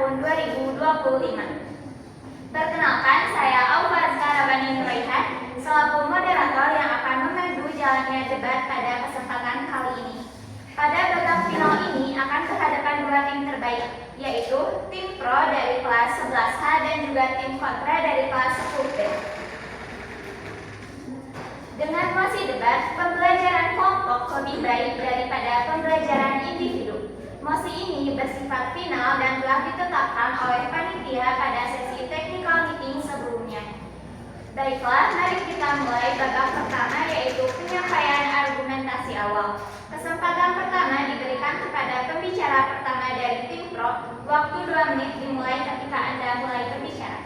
tahun 2025. Perkenalkan, saya Aufa Rabani Nuraihan selaku moderator yang akan memandu jalannya debat pada kesempatan kali ini. Pada babak final ini akan berhadapan dua tim terbaik, yaitu tim pro dari kelas 11H dan juga tim kontra dari kelas 10B. Dengan mosi debat, pembelajaran kelompok lebih baik daripada pembelajaran individu. Mosi ini bersifat final dan telah ditetapkan oleh panitia pada sesi technical meeting sebelumnya. Baiklah, mari kita mulai babak pertama, yaitu penyampaian argumentasi awal. Kesempatan pertama diberikan kepada pembicara pertama dari tim pro. Waktu 2 menit dimulai ketika Anda mulai berbicara.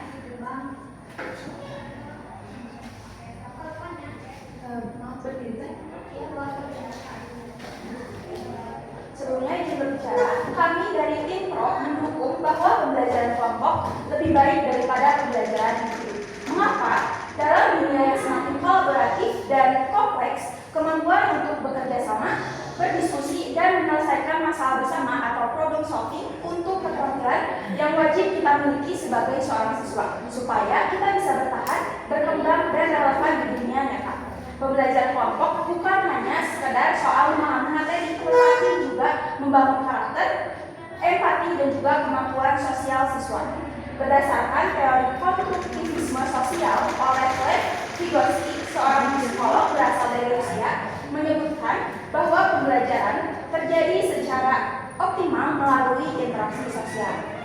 Sebelumnya izin berbicara, kami dari tim pro mendukung bahwa pembelajaran kelompok lebih baik daripada pembelajaran individu. Mengapa? Dalam dunia yang semakin kolaboratif dan kompleks, kemampuan untuk bekerja sama, berdiskusi, dan menyelesaikan masalah bersama atau problem solving untuk keterampilan yang wajib kita miliki sebagai seorang siswa, supaya kita bisa bertahan, berkembang, dan relevan di dunia nyata. Pembelajaran kelompok bukan hanya sekedar soal memahami materi, tetapi juga membangun karakter, empati, dan juga kemampuan sosial siswa. Berdasarkan teori konstruktivisme sosial oleh Lev Vygotsky, seorang psikolog berasal dari Rusia, menyebutkan bahwa pembelajaran terjadi secara optimal melalui interaksi sosial.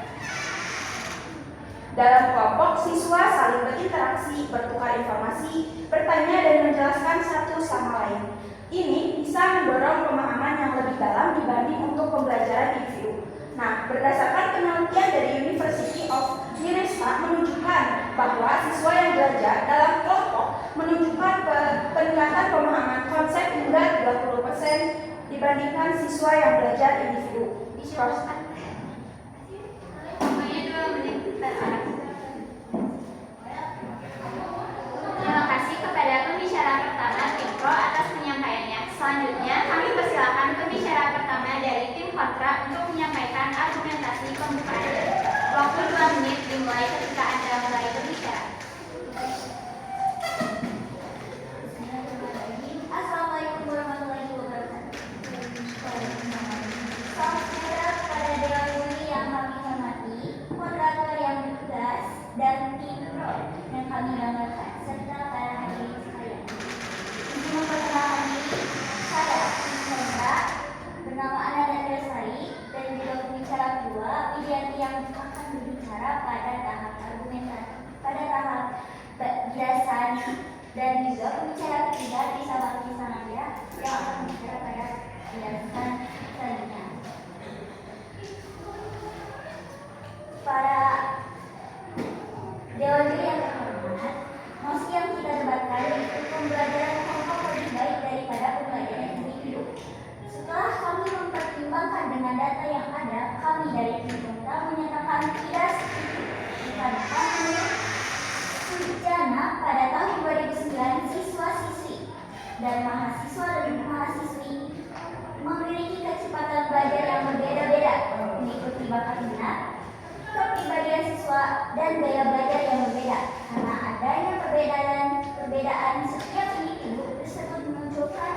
Dalam kelompok, siswa saling berinteraksi, bertukar informasi, bertanya, dan menjelaskan satu sama lain. Ini bisa mendorong pemahaman yang lebih dalam dibanding untuk pembelajaran individu. Nah, berdasarkan penelitian dari University of Minnesota menunjukkan bahwa siswa yang belajar dalam kelompok menunjukkan peningkatan pemahaman konsep hingga 30% dibandingkan siswa yang belajar individu. Terima kasih kepada pembicara pertama tim pro atas penyampaiannya. Selanjutnya, kami persilakan pembicara pertama dari tim kontra untuk menyampaikan argumentasi pembukaan. Waktu 2 menit dimulai ketika Anda mulai berbicara. Assalamualaikum warahmatullahi wabarakatuh. Saudara pada Dewan Juri yang kami hormati, moderator yang bertugas, dan tim pro yang kami banggakan, serta para hadirin sekalian. Izin memperkenalkan diri, saya Sandra, bernama Ana Dandresari, dan juga pembicara kedua, Widianti, yang akan berbicara pada tahap argumentasi, pada tahap penjelasan, dan juga pembicara ketiga Trisama Trisanandra yang akan berbicara pada penjelasan selanjutnya. Para Dewan Juri yang terhormat, mosi yang kita debatkan yaitu pembelajaran kelompok lebih baik daripada pembelajaran individu. Setelah kami mempertimbangkan dengan data yang ada, kami dari tim kontra menyatakan tidak setuju. Dikarenakan menurut Sujana pada tahun 2009, siswa-siswi dan mahasiswa dan mahasiswi memiliki kecepatan belajar yang berbeda-beda, mengikuti bakat minat, kepribadian siswa, dan gaya belajar yang berbeda. Karena adanya perbedaan setiap individu tersebut memunculkan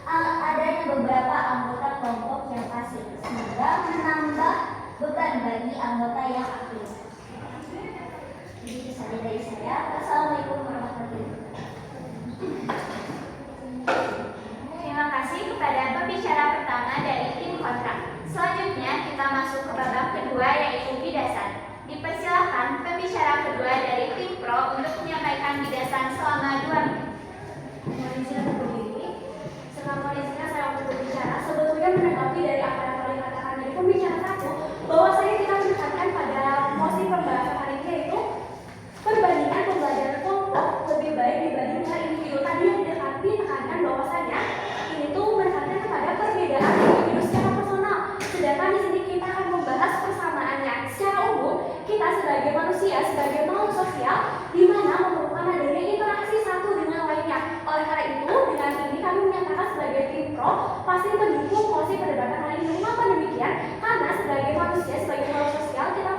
adanya beberapa anggota kelompok yang pasif, sehingga menambah beban bagi anggota yang aktif. Jadi itu saja dari saya. Wassalamualaikum warahmatullahi wabarakatuh. Terima kasih kepada pembicara pertama dari tim kontra. Selanjutnya kita masuk ke babak kedua, yaitu bidasan. Dipersilakan pembicara kedua dari tim pro untuk menyampaikan bidasan selama 2 menit. Mohon izin untuk berdiri. Selama izinnya saya untuk berbicara, sebetulnya menanggapi dari apa yang telah dikatakan dari pembicara satu, bahwa saya kita menekankan pada mosi pembahasan hari ini, yaitu perbandingan pembelajaran kelompok lebih baik dibandingkan individu. Tadi yang ditekankan bahwasanya ini tuh menekankan kepada perbedaan individu secara personal. Sedangkan di sini kita akan membahas persamaannya. Secara umum, kita sebagai manusia, sebagai makhluk sosial, di mana memerlukan adanya interaksi satu dengan lainnya. Oleh karena itu, dengan ini kami menyatakan sebagai tim pro pasti mendukung mosi perdebatan hari ini. Mengapa demikian? Karena sebagai manusia, sebagai makhluk sosial, kita